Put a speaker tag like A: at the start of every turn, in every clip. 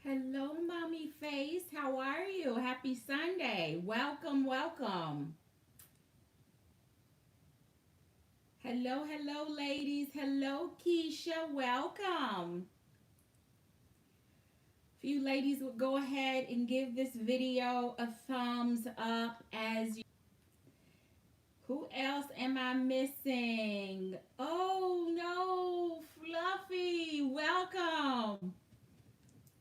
A: Hello, Mommy Face. How are you? Happy Sunday. Welcome, welcome. Hello, hello, ladies. Hello, Keisha. Welcome. If you ladies would go ahead and give this video a thumbs up as you. Who else am I missing? Oh, no. Fluffy. Welcome.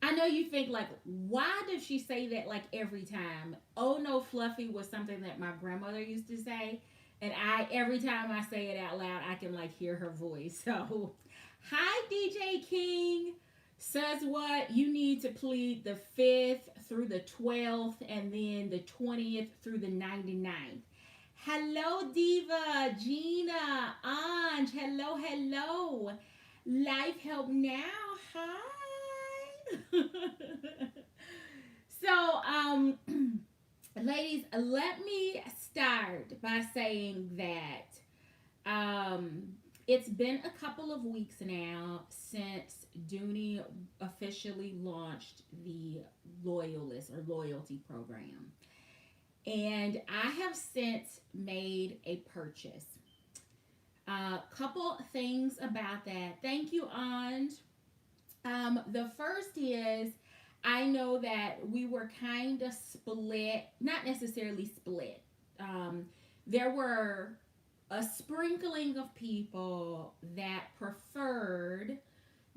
A: I know you think like, why does she say that like every time? Oh no, Fluffy was something that my grandmother used to say, and I every time I say it out loud, I can like hear her voice. So, hi DJ King. Says what you need to plead the 5th through the 12th, and then the 20th through the 99th. Hello, Diva, Gina, Anj. Hello, hello. Life Help Now. Hi. so, ladies, let me start by saying that it's been a couple of weeks now since Dooney officially launched the Loyalist or loyalty program. And I have since made a purchase. Couple things about that. Thank you, Anj. The first is I know that we were kind of split, not necessarily split. There were a sprinkling of people that preferred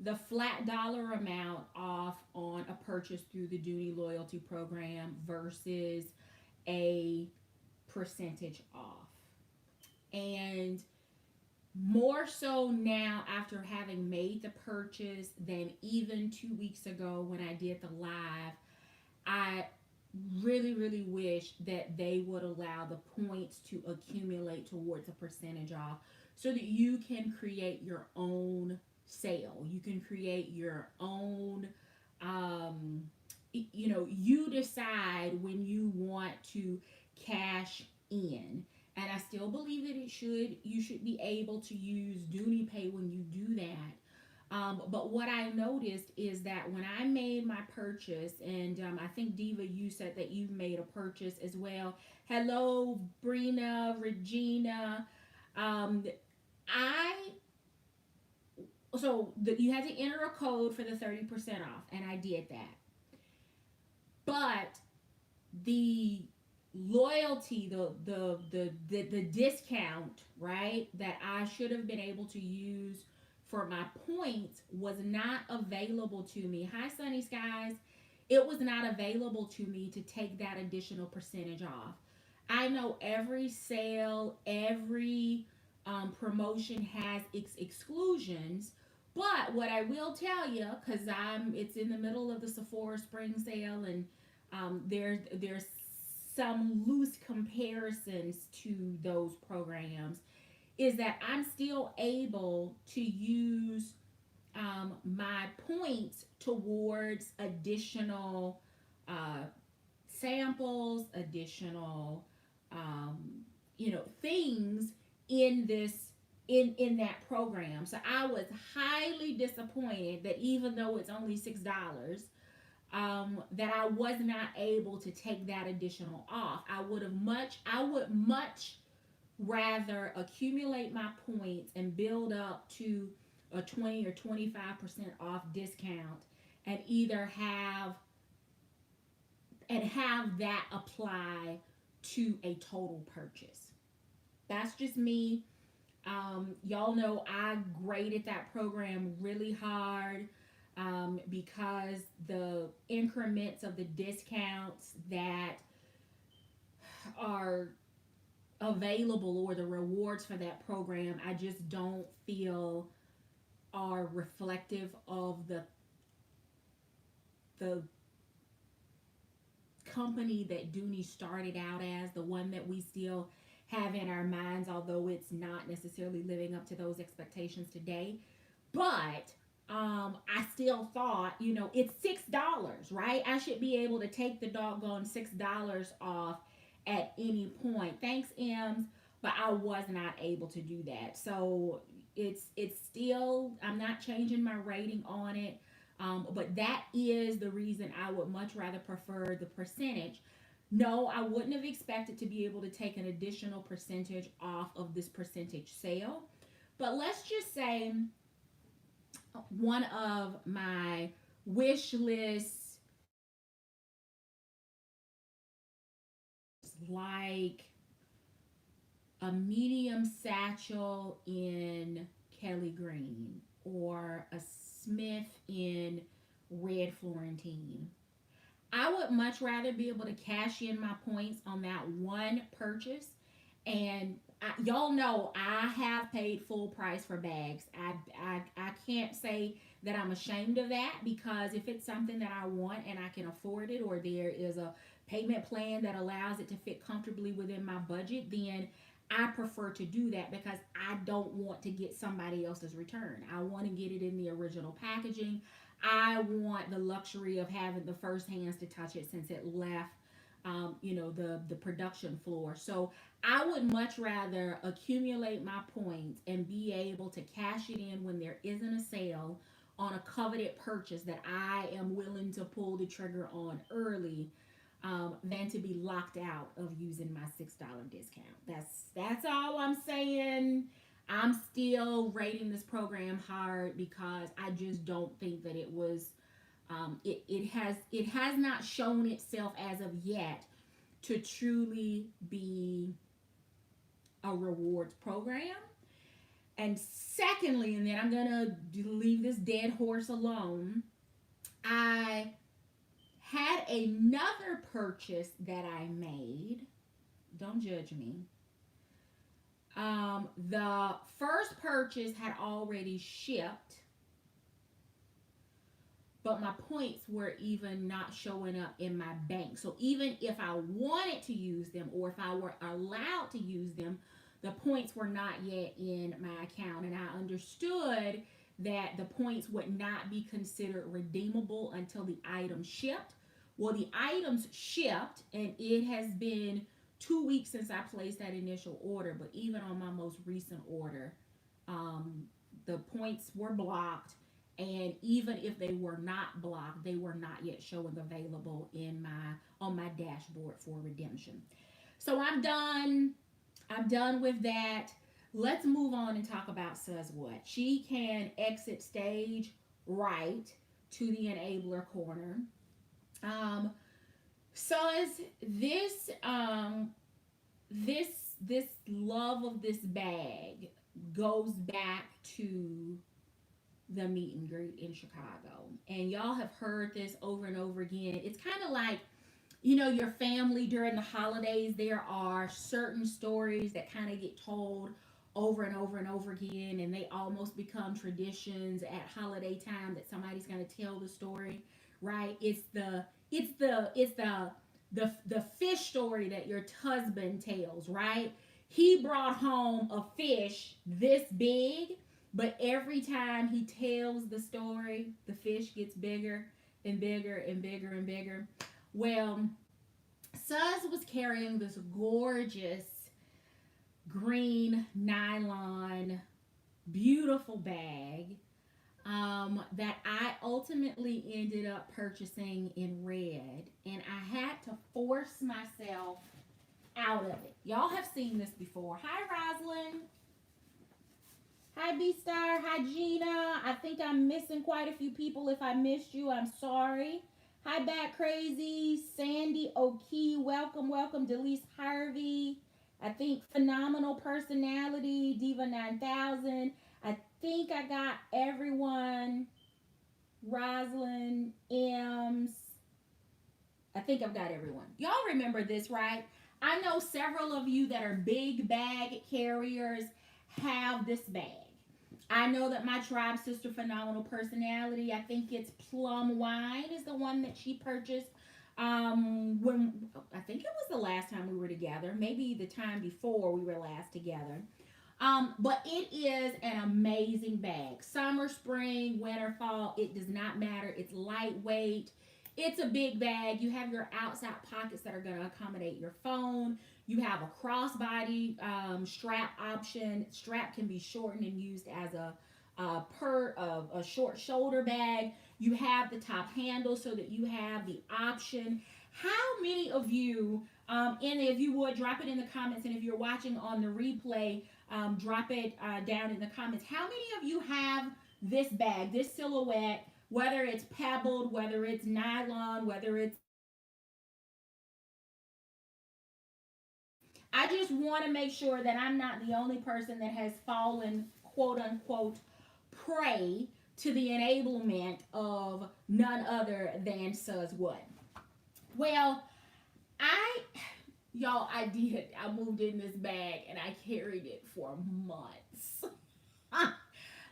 A: the flat dollar amount off on a purchase through the Dooney loyalty program versus a percentage off. And more so now after having made the purchase than even 2 weeks ago when I did the live, I really wish that they would allow the points to accumulate towards a percentage off so that you can create your own sale. You can create your own, you decide when you want to cash in. And I still believe that you should be able to use Dooney Pay when you do that. But what I noticed is that when I made my purchase, and I think Diva, you said that you've made a purchase as well. Hello, Brina, Regina. Um, I you had to enter a code for the 30% off, and I did that. But the loyalty, the discount, right, that I should have been able to use for my points was not available to me. Hi, Sunny Skies. It was not available to me to take that additional percentage off. I know every sale, every promotion has its exclusions, but what I will tell you, because it's in the middle of the Sephora spring sale, and there's some loose comparisons to those programs, is that I'm still able to use my points towards additional uh, samples, additional things in this in that program. So I was highly disappointed that even though it's only $6, that I was not able to take that additional off. I would much rather accumulate my points and build up to a 20 or 25% off discount and either have that apply to a total purchase. That's just me. Y'all know I graded that program really hard because the increments of the discounts that are available or the rewards for that program, I just don't feel are reflective of the company that Dooney started out as, the one that we still have in our minds, although it's not necessarily living up to those expectations today. But I still thought, it's $6, right? I should be able to take the doggone $6 off at any point. Thanks, Ems, but I was not able to do that. So it's still, I'm not changing my rating on it. But that is the reason I would much rather prefer the percentage. No, I wouldn't have expected to be able to take an additional percentage off of this percentage sale. But let's just say one of my wish lists, like a medium satchel in Kelly Green or a Smith in Red Florentine. I would much rather be able to cash in my points on that one purchase. And y'all know I have paid full price for bags. I can't say that I'm ashamed of that, because if it's something that I want and I can afford it, or there is a payment plan that allows it to fit comfortably within my budget, then I prefer to do that, because I don't want to get somebody else's return. I want to get it in the original packaging. I want the luxury of having the first hands to touch it since it left, the production floor. So I would much rather accumulate my points and be able to cash it in when there isn't a sale on a coveted purchase that I am willing to pull the trigger on early, than to be locked out of using my $6 discount. That's all I'm saying. I'm still rating this program hard because I just don't think that it was, it has not shown itself as of yet to truly be a rewards program. And secondly, and then I'm gonna leave this dead horse alone, I had another purchase that I made. Don't judge me. The first purchase had already shipped, but my points were even not showing up in my bank. So even if I wanted to use them, or if I were allowed to use them, the points were not yet in my account. And I understood that the points would not be considered redeemable until the item shipped. Well, the items shipped, and it has been 2 weeks since I placed that initial order. But even on my most recent order, the points were blocked, and even if they were not blocked, they were not yet showing available in my on my dashboard for redemption. So I'm done with that. Let's move on and talk about Says What. She can exit stage right to the enabler corner. Um, Says this this love of this bag goes back to the meet and greet in Chicago. And y'all have heard this over and over again. It's kind of like, your family during the holidays, there are certain stories that kind of get told over and over and over again, and they almost become traditions at holiday time that somebody's going to tell the story, right? It's the fish story that your husband tells, right? He brought home a fish this big, but every time he tells the story, the fish gets bigger and bigger and bigger and bigger. Well, Suz was carrying this gorgeous green nylon, beautiful bag, that I ultimately ended up purchasing in red. And I had to force myself out of it. Y'all have seen this before. Hi, Rosalind. Hi, B Star. Hi, Gina. I think I'm missing quite a few people. If I missed you, I'm sorry. Hi, Bat Crazy. Sandy O'Kee. Welcome, welcome. Delise Harvey. I think Phenomenal Personality. Diva 9000. I think I got everyone. Rosalind, Ems. I think I've got everyone. Y'all remember this, right? I know several of you that are big bag carriers have this bag. I know that my tribe sister, Phenomenal Personality, I think it's Plum Wine, is the one that she purchased. When I think it was the last time we were together, maybe the time before we were last together. But it is an amazing bag. Summer, spring, winter, fall, it does not matter. It's lightweight. It's a big bag. You have your outside pockets that are going to accommodate your phone. You have a crossbody strap option. Strap can be shortened and used as a short shoulder bag. You have the top handle so that you have the option. How many of you, and if you would drop it in the comments, and if you're watching on the replay, drop it down in the comments. How many of you have this bag, this silhouette, whether it's pebbled, whether it's nylon, whether it's, I just want to make sure that I'm not the only person that has fallen, quote unquote, prey to the enablement of none other than Suz Wood. Well, I, y'all, I did. I moved in this bag and I carried it for months.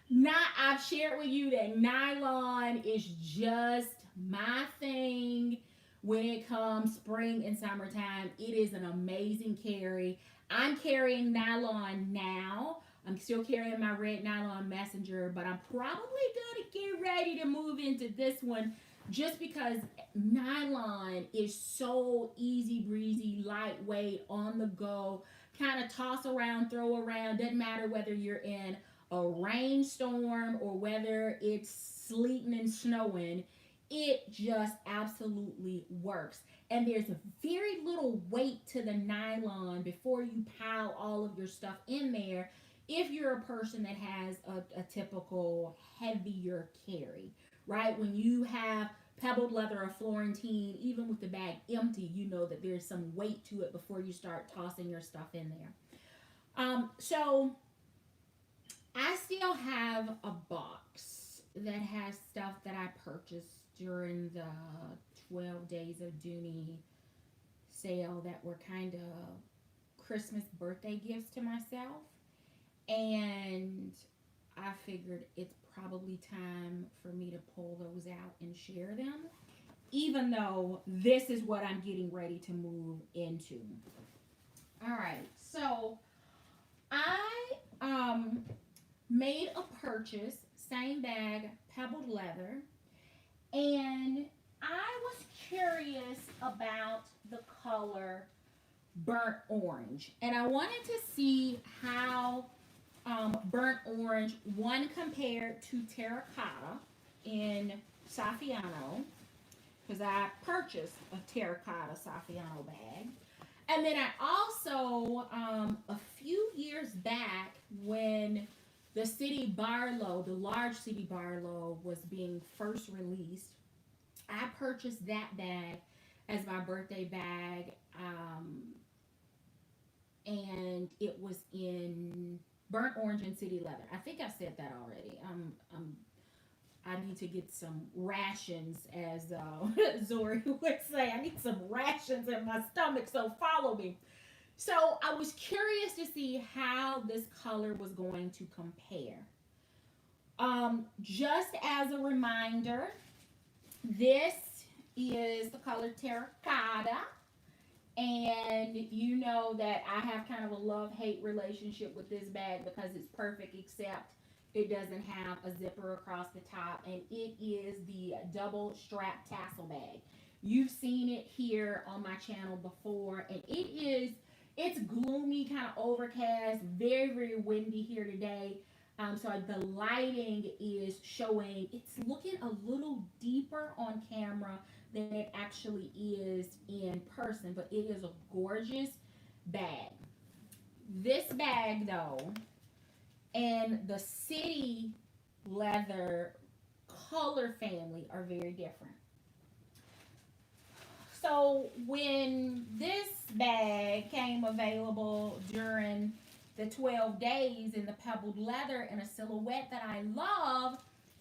A: Not, I've shared with you that nylon is just my thing when it comes spring and summertime. It is an amazing carry. I'm carrying nylon now. I'm still carrying my red nylon messenger, but I'm probably gonna get ready to move into this one just because nylon is so easy breezy, lightweight, on the go, kind of toss around, throw around. Doesn't matter whether you're in a rainstorm or whether it's sleeting and snowing, it just absolutely works. And there's very little weight to the nylon before you pile all of your stuff in there if you're a person that has a typical heavier carry, right? When you have pebbled leather or Florentine, even with the bag empty, you know that there's some weight to it before you start tossing your stuff in there. So I still have a box that has stuff that I purchased during the 12 days of Dooney sale that were kind of Christmas birthday gifts to myself. And I figured it's probably time for me to pull those out and share them, even though this is what I'm getting ready to move into. All right, so I made a purchase, same bag, pebbled leather, and I was curious about the color burnt orange, and I wanted to see how burnt orange one compared to terracotta in Saffiano, because I purchased a terracotta Saffiano bag. And then I also, a few years back, when the City Barlow, the large City Barlow, was being first released, I purchased that bag as my birthday bag, and it was in burnt orange and city leather. I think I said that already. I need to get some rations, as Zori would say. I need some rations in my stomach, so follow me. So I was curious to see how this color was going to compare. Just as a reminder, this is the color terracotta. And you know that I have kind of a love-hate relationship with this bag because it's perfect, except it doesn't have a zipper across the top, and it is the double strap tassel bag. You've seen it here on my channel before, and it's gloomy, kind of overcast, very, very windy here today. So the lighting is showing, it's looking a little deeper on camera than it actually is in person, but it is a gorgeous bag. This bag, though, and the city leather color family are very different. So when this bag came available during the 12 days in the pebbled leather and a silhouette that I love,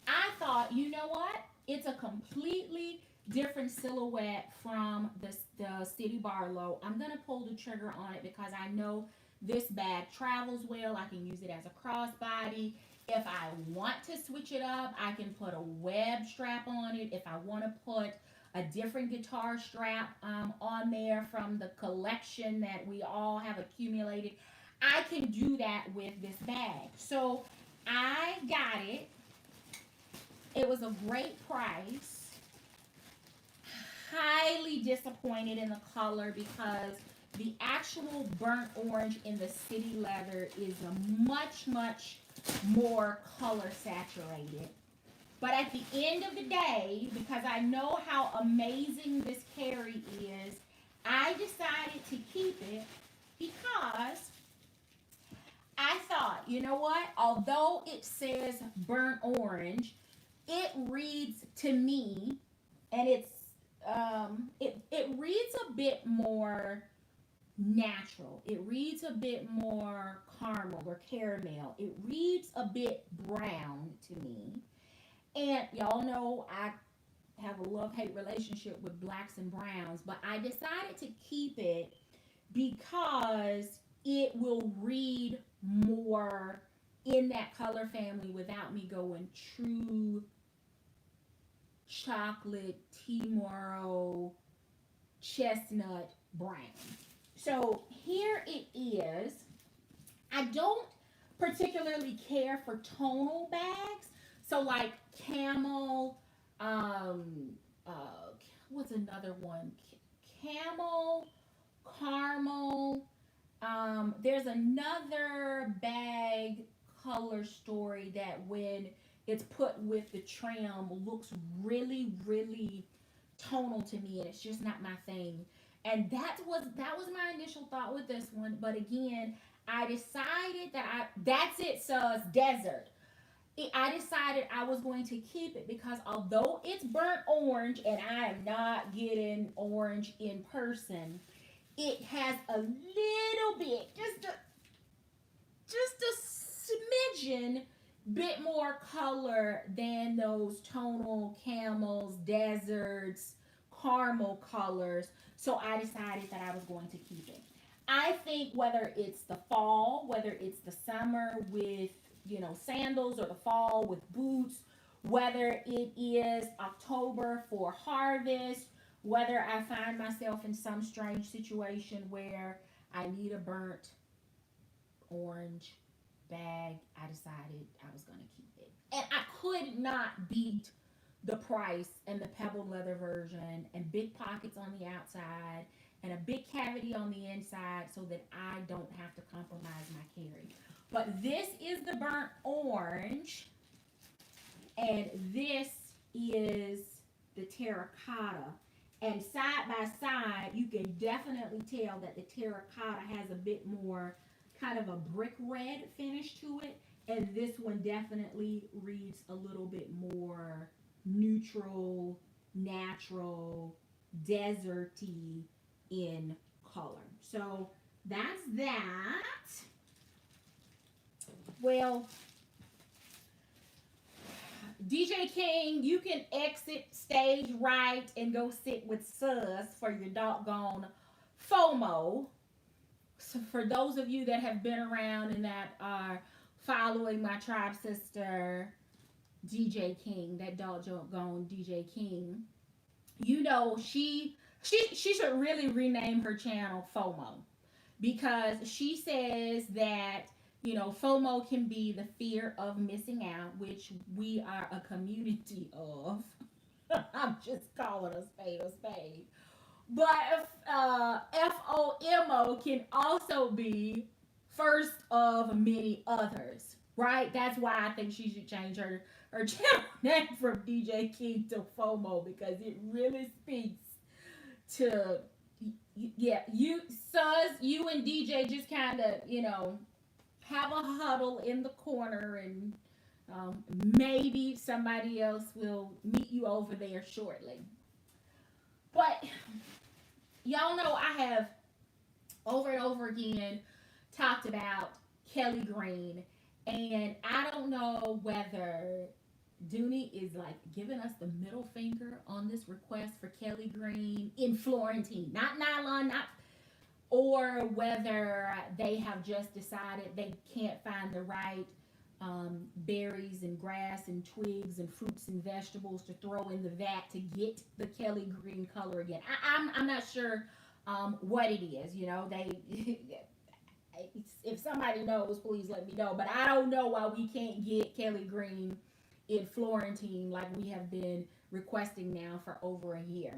A: I thought, you know what? It's a completely different silhouette from the City Barlow. I'm going to pull the trigger on it because I know this bag travels well. I can use it as a crossbody. If I want to switch it up, I can put a web strap on it. If I want to put a different guitar strap on there from the collection that we all have accumulated, I can do that with this bag. So I got it. It was a great price. Highly disappointed in the color because The actual burnt orange in the city leather is a much, much more color saturated. But at the end of the day, because I know how amazing this carry is, I decided to keep it because I thought, you know what? Although it says burnt orange, it reads to me, and it reads a bit more natural. It reads a bit more caramel or caramel. It reads a bit brown to me. And y'all know I have a love-hate relationship with blacks and browns, but I decided to keep it because it will read more in that color family without me going true chocolate Timoro chestnut brown. So here it is. I don't particularly care for tonal bags. So like camel, uh, what's another one? Camel, caramel. There's another bag color story that when it's put with the trim looks really, really tonal to me, and it's just not my thing. And that was my initial thought with this one. But again, I decided that that's it, sus desert. I decided I was going to keep it because although it's burnt orange and I am not getting orange in person, it has a little bit, just a smidgen bit more color than those tonal camels, deserts, caramel colors. So I decided that I was going to keep it. I think whether it's the fall, whether it's the summer with, sandals, or the fall with boots, whether it is October for harvest, whether I find myself in some strange situation where I need a burnt orange bag, I decided I was going to keep it. And I could not beat the price and the pebble leather version and big pockets on the outside and a big cavity on the inside so that I don't have to compromise my carry. But this is the burnt orange, and this is the terracotta. And side by side, you can definitely tell that the terracotta has a bit more kind of a brick red finish to it. And this one definitely reads a little bit more neutral, natural, deserty in color. So that's that. Well, DJ King, you can exit stage right and go sit with Sus for your doggone FOMO. So for those of you that have been around and that are following my tribe sister, DJ King, that doggone DJ King, she should really rename her channel FOMO because she says that FOMO can be the fear of missing out, which we are a community of. I'm just calling a spade a spade. But FOMO can also be first of many others, right? That's why I think she should change her channel name from DJ King to FOMO because it really speaks to, yeah, you and DJ just kind of, have a huddle in the corner, and maybe somebody else will meet you over there shortly. But y'all know I have over and over again talked about Kelly Green, and I don't know whether Dooney is like giving us the middle finger on this request for Kelly Green in Florentine, not nylon, not, or whether they have just decided they can't find the right berries and grass and twigs and fruits and vegetables to throw in the vat to get the Kelly Green color again. I'm not sure what it is. They if somebody knows, please let me know. But I don't know why we can't get Kelly Green in Florentine like we have been requesting now for over a year.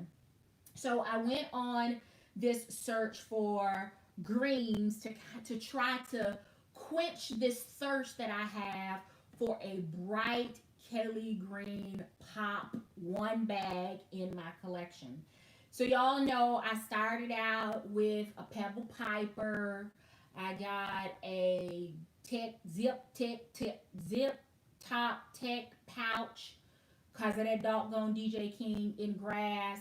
A: So I went on this search for greens to try to quench this thirst that I have for a bright Kelly green pop one bag in my collection. So y'all know I started out with a Pebble Piper. I got a zip top tech pouch because of that doggone DJ King in grass.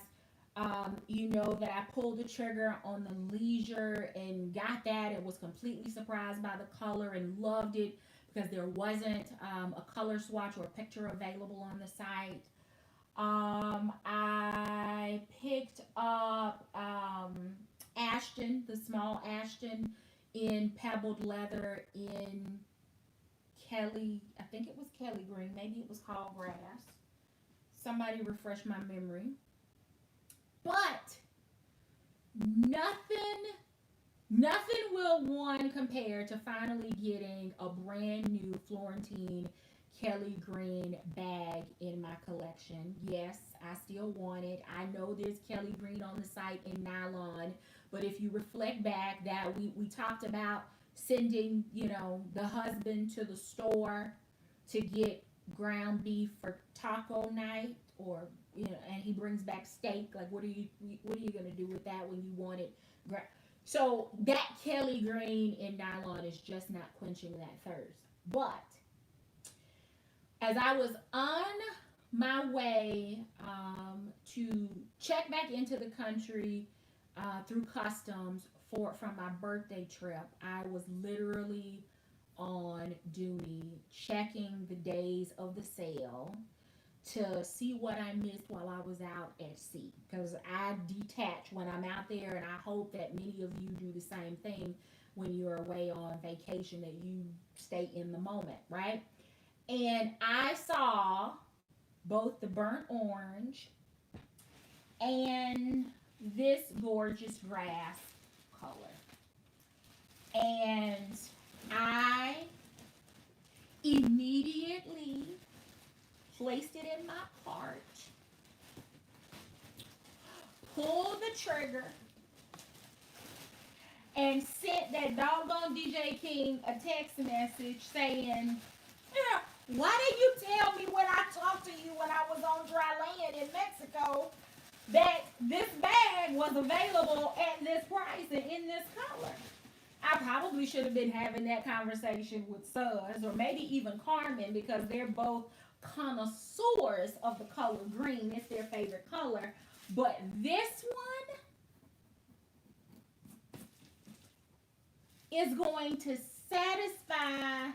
A: You know that I pulled the trigger on the leisure and got that and was completely surprised by the color and loved it because there wasn't a color swatch or a picture available on the site. I picked up Ashton, the small Ashton in pebbled leather in Kelly, I think it was Kelly green, maybe it was called grass. Somebody refresh my memory. But nothing nothing will one compare to finally getting a brand new Florentine Kelly green bag in my collection. Yes, I still want it. I know there's Kelly green on the site in nylon, but if you reflect back that we talked about sending, the husband to the store to get ground beef for taco night, or and he brings back steak. Like, what are you gonna do with that when you want it? So that Kelly green in nylon is just not quenching that thirst. But as I was on my way to check back into the country through customs from my birthday trip, I was literally on Dooney checking the days of the sale to see what I missed while I was out at sea. Because I detach when I'm out there, and I hope that many of you do the same thing when you're away on vacation, that you stay in the moment, right? And I saw both the burnt orange and this gorgeous grass color. And I immediately placed it in my cart, pulled the trigger, and sent that doggone DJ King a text message saying, "Yeah, why did you tell me when I talked to you when I was on dry land in Mexico that this bag was available at this price and in this color?" I probably should have been having that conversation with Suz, or maybe even Carmen, because they're both connoisseurs of the color green. It's their favorite color. But this one is going to satisfy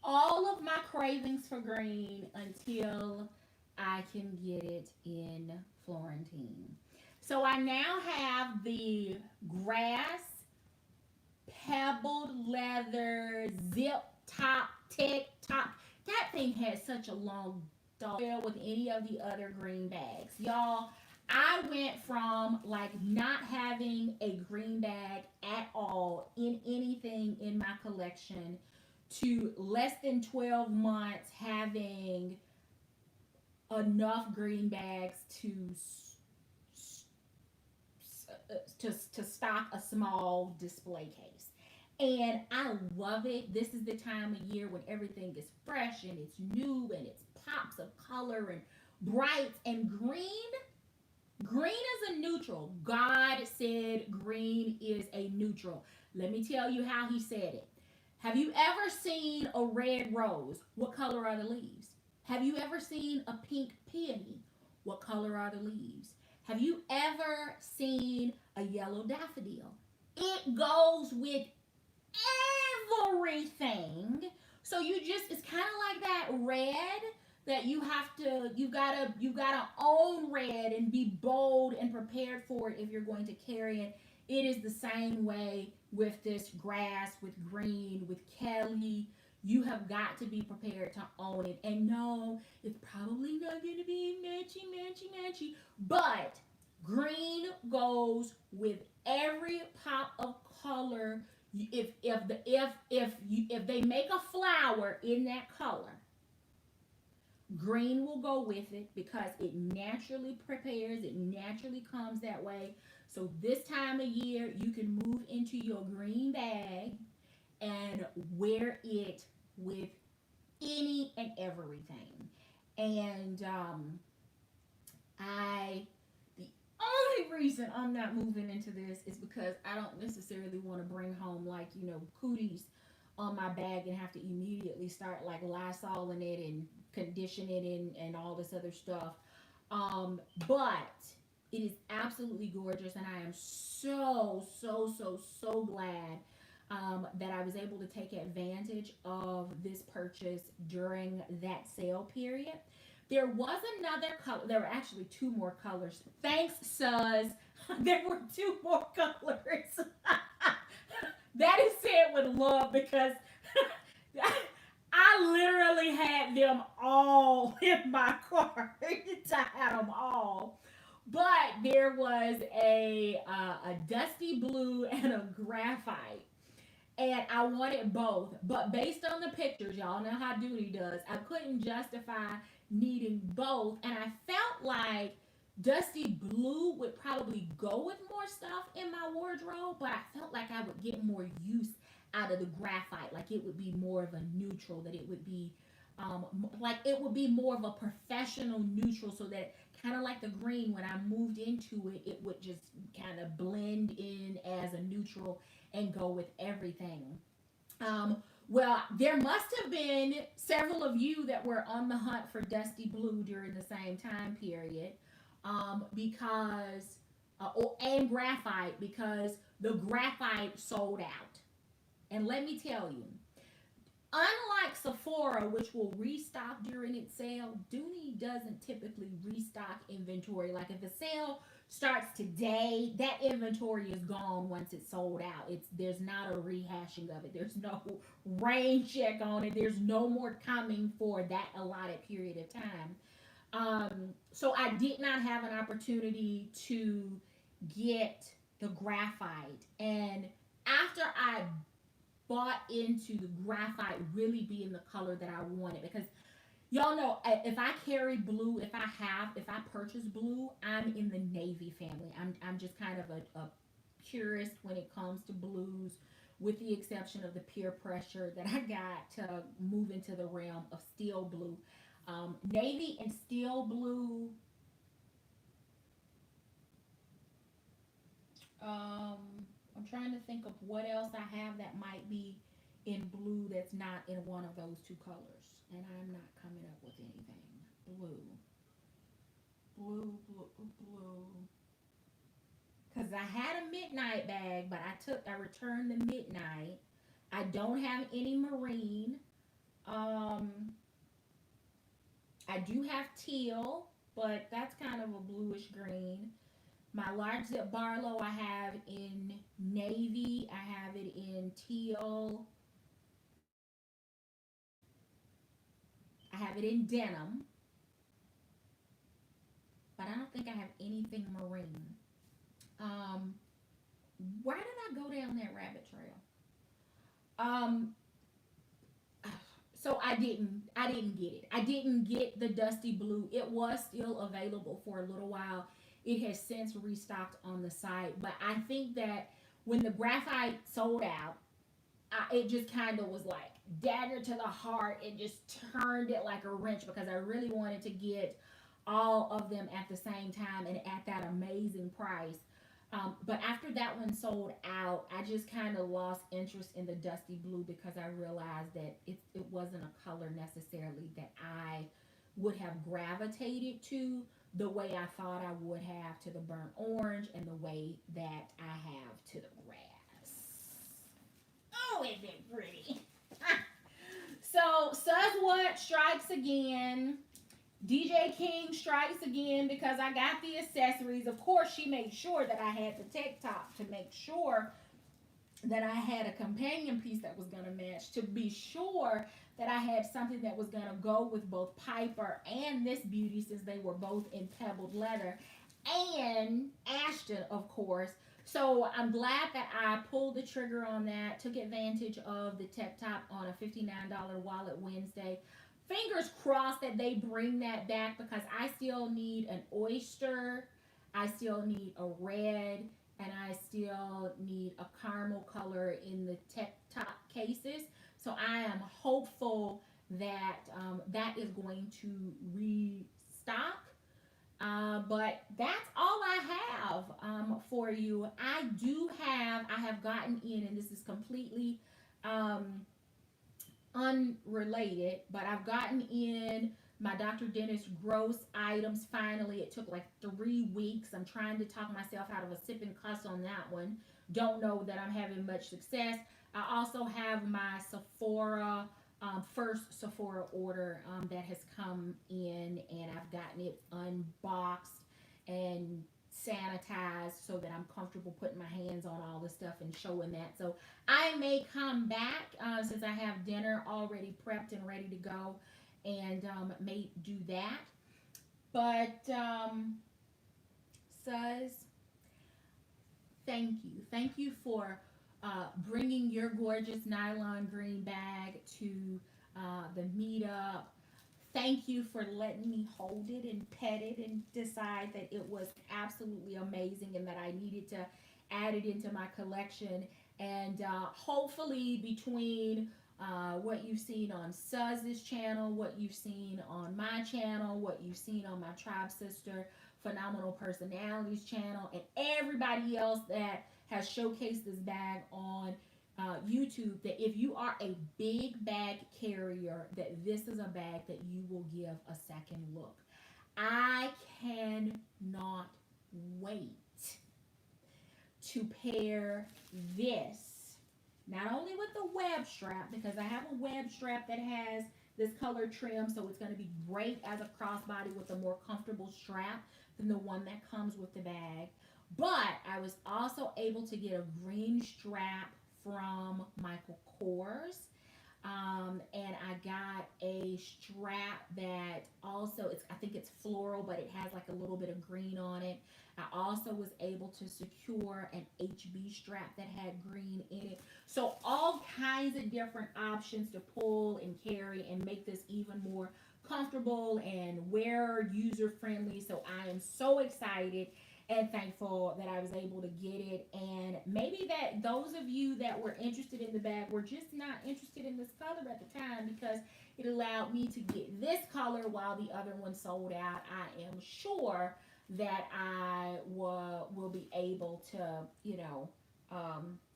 A: all of my cravings for green until I can get it in Florentine. So I now have the grass pebbled leather zip top tech top. That thing has such a long dog with any of the other green bags. Y'all, I went from like not having a green bag at all in anything in my collection to less than 12 months having enough green bags to stock a small display case. And I love it. This is the time of year when everything is fresh and it's new and it's pops of color and bright and green. Green is a neutral. God said green is a neutral. Let me tell you how he said it. Have you ever seen a red rose? What color are the leaves? Have you ever seen a pink peony? What color are the leaves? Have you ever seen a yellow daffodil? It goes with everything. So it's kind of like that red that you've gotta own red and be bold and prepared for it if you're going to carry it. It is the same way with this grass, with green, with Kelly. You have got to be prepared to own it. And no, it's probably not going to be matchy, but green goes with every pop of color. If they make a flower in that color, Green will go with it because it naturally prepares, it naturally comes that way. So this time of year, you can move into your green bag and wear it with any and everything. And I the only reason I'm not moving into this is because I don't necessarily want to bring home, like, cooties on my bag and have to immediately start like Lysol in it and condition it and all this other stuff. But it is absolutely gorgeous, and I am so glad that I was able to take advantage of this purchase during that sale period. There was another color. There were actually two more colors. Thanks, Suz. There were two more colors. That is said with love because I literally had them all in my car. I had them all. But there was a dusty blue and a graphite, and I wanted both. But based on the pictures, y'all know how Dooney does, I couldn't justify needing both, and I felt like dusty blue would probably go with more stuff in my wardrobe, but I felt like I would get more use out of the graphite. Like it would be more of a neutral, that it would be like it would be more of a professional neutral, so that kind of like the green, when I moved into it, it would just kind of blend in as a neutral and go with everything. Well, there must have been several of you that were on the hunt for dusty blue during the same time period, because and graphite, because the graphite sold out. And let me tell you, unlike Sephora, which will restock during its sale, Dooney doesn't typically restock inventory. Like if a sale starts today, that inventory is gone once it's sold out. There's not a rehashing of it. There's no rain check on it. There's no more coming for that allotted period of time. So I did not have an opportunity to get the graphite. And after I bought into the graphite really being the color that I wanted, because y'all know, if I carry blue, if I purchase blue, I'm in the navy family. I'm just kind of a purist when it comes to blues, with the exception of the peer pressure that I got to move into the realm of steel blue. Navy and steel blue. I'm trying to think of what else I have that might be in blue that's not in one of those two colors, and I'm not coming up with anything. Blue, blue. Because I had a midnight bag, but I returned the midnight. I don't have any marine. Um, I do have teal, but that's kind of a bluish green. My large zip Barlow I have in navy. I have it in teal. I have it in denim, but I don't think I have anything marine. Um, why did I go down that rabbit trail? Um, so I didn't get it. I didn't get the dusty blue. It was still available for a little while. It has since restocked on the site, but I think that when the graphite sold out, it just kind of was like dagger to the heart. It just turned it like a wrench, because I really wanted to get all of them at the same time and at that amazing price. But after that one sold out, I just kind of lost interest in the dusty blue, because I realized that it wasn't a color necessarily that I would have gravitated to the way I thought I would have to the burnt orange, and the way that I have to the grass. Oh, is it pretty? So, Sus What strikes again. DJ King strikes again, because I got the accessories. Of course, she made sure that I had the tech top to make sure that I had a companion piece that was going to match, to be sure that I had something that was going to go with both Piper and this beauty, since they were both in pebbled leather, and Ashton, of course. So I'm glad that I pulled the trigger on that, took advantage of the tech top on a $59 Wallet Wednesday. fingers crossed that they bring that back, because I still need an oyster, I still need a red, and I still need a caramel color in the top cases. So I am hopeful that that is going to restock. But that's all I have for you. I have gotten in, and this is completely um, unrelated, but I've gotten in my Dr. Dennis gross items finally. It took like 3 weeks. I'm trying to talk myself out of a sip and cuss on that one. Don't know that I'm having much success. I also have my Sephora, first Sephora order that has come in, and I've gotten it unboxed and sanitized so that I'm comfortable putting my hands on all the stuff and showing that. So I may come back since I have dinner already prepped and ready to go, and may do that. But Suz, thank you for bringing your gorgeous nylon green bag to the meetup. Thank you for letting me hold it and pet it and decide that it was absolutely amazing and that I needed to add it into my collection. And hopefully, between what you've seen on Suz's channel, what you've seen on my channel, what you've seen on my Tribe Sister Phenomenal Personalities channel, and everybody else that has showcased this bag on YouTube, that if you are a big bag carrier, that this is a bag that you will give a second look. I cannot wait to pair this not only with the web strap, because I have a web strap that has this color trim, so it's going to be great as a crossbody with a more comfortable strap than the one that comes with the bag. But I was also able to get a green strap from Michael Kors. And I got a strap that also, I think it's floral, but it has like a little bit of green on it. I also was able to secure an HB strap that had green in it. So all kinds of different options to pull and carry and make this even more comfortable and wear user friendly. So I am so excited and thankful that I was able to get it. And maybe that those of you that were interested in the bag were just not interested in this color at the time, because it allowed me to get this color while the other one sold out. I am sure that I will be able to,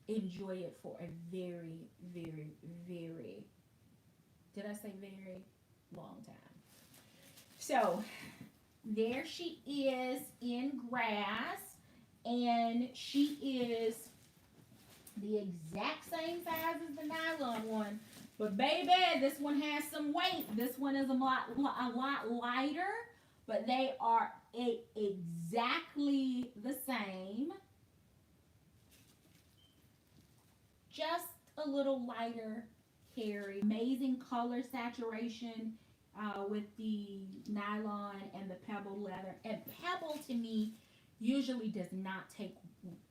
A: enjoy it for a very, very, very, did I say very long time? So there she is in grass, and she is the exact same size as the nylon one, but baby, this one has some weight. This one is a lot lighter, but they are exactly the same, just a little lighter carry. Amazing color saturation with the nylon and the pebble leather. And pebble to me usually does not take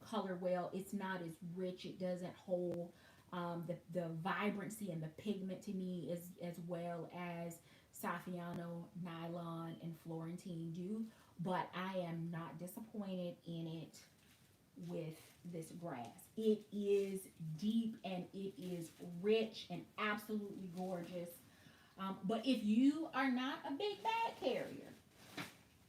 A: color well. It's not as rich. It doesn't hold the vibrancy and the pigment to me as well as Saffiano, nylon, and Florentine do. But I am not disappointed in it with this grass. It is deep and it is rich and absolutely gorgeous. But if you are not a big bag carrier,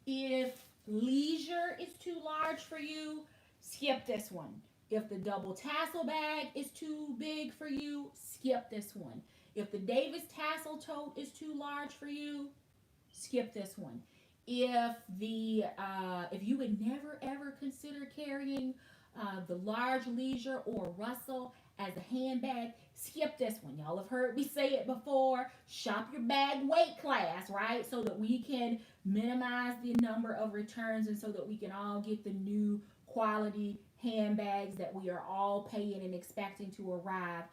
A: if leisure is too large for you, skip this one. If the double tassel bag is too big for you, skip this one. If the Davis tassel tote is too large for you, skip this one. If you would never ever consider carrying the large leisure or Russell as a handbag, skip this one. Y'all have heard me say it before. Shop your bag weight class, right? So that we can minimize the number of returns and so that we can all get the new quality handbags that we are all paying and expecting to arrive.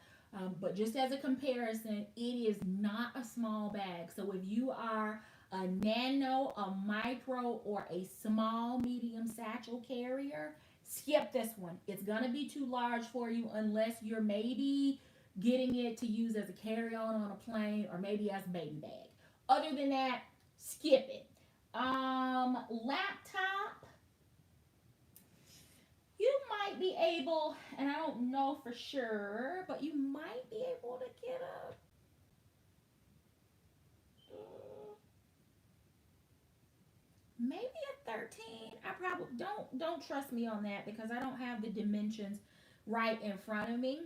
A: But just as a comparison, it is not a small bag. So if you are a nano, a micro, or a small medium satchel carrier, skip this one. It's going to be too large for you unless you're maybe getting it to use as a carry-on on a plane, or maybe as a baby bag. Other than that, skip it. Laptop, you might be able, and I don't know for sure, but you might be able to get maybe a 13. I probably don't trust me on that because I don't have the dimensions right in front of me.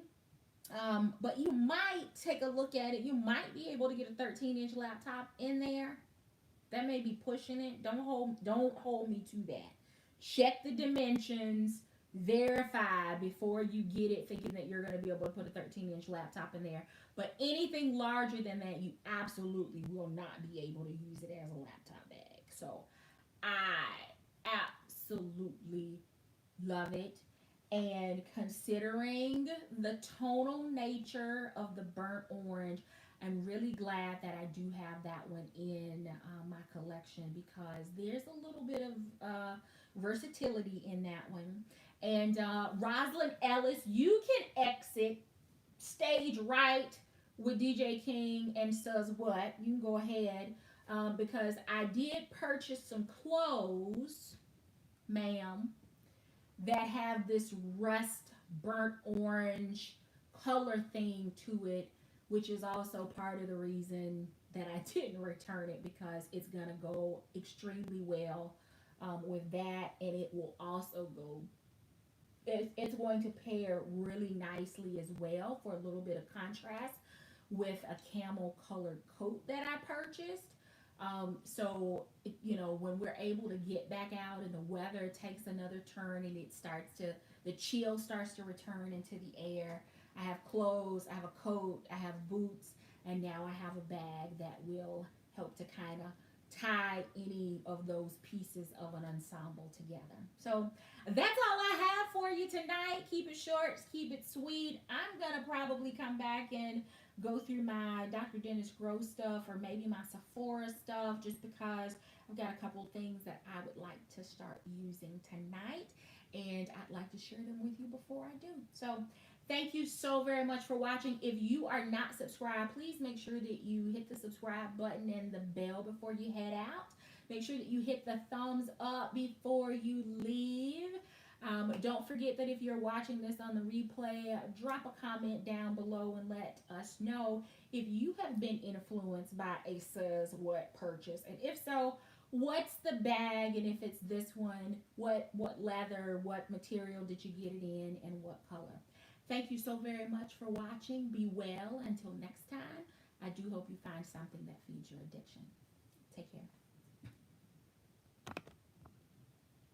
A: But you might take a look at it. You might be able to get a 13-inch laptop in there. That may be pushing it. Don't hold me to that. Check the dimensions, verify before you get it thinking that you're going to be able to put a 13-inch laptop in there. But anything larger than that, you absolutely will not be able to use it as a laptop bag. So I absolutely love it. And considering the tonal nature of the burnt orange, I'm really glad that I do have that one in my collection because there's a little bit of versatility in that one. And Rosalind Ellis, you can exit stage right with DJ King and says what? You can go ahead because I did purchase some clothes, ma'am, that have this rust burnt orange color theme to it, which is also part of the reason that I didn't return it because it's gonna go extremely well with that, and it will also go. It's going to pair really nicely as well for a little bit of contrast with a camel colored coat that I purchased. When we're able to get back out and the weather takes another turn and the chill starts to return into the air. I have clothes, I have a coat, I have boots, and now I have a bag that will help to kind of tie any of those pieces of an ensemble together. So that's all I have for you tonight. Keep it short, keep it sweet. I'm going to probably come back and go through my Dr. Dennis Gross stuff or maybe my Sephora stuff just because I've got a couple things that I would like to start using tonight and I'd like to share them with you before I do. So thank you so very much for watching. If you are not subscribed, please make sure that you hit the subscribe button and the bell before you head out. Make sure that you hit the thumbs up before you leave. Don't forget that if you're watching this on the replay, drop a comment down below and let us know if you have been influenced by a Says What purchase. And if so, what's the bag? And if it's this one, what leather, what material did you get it in, and what color? Thank you so very much for watching. Be well until next time. I do hope you find something that feeds your addiction.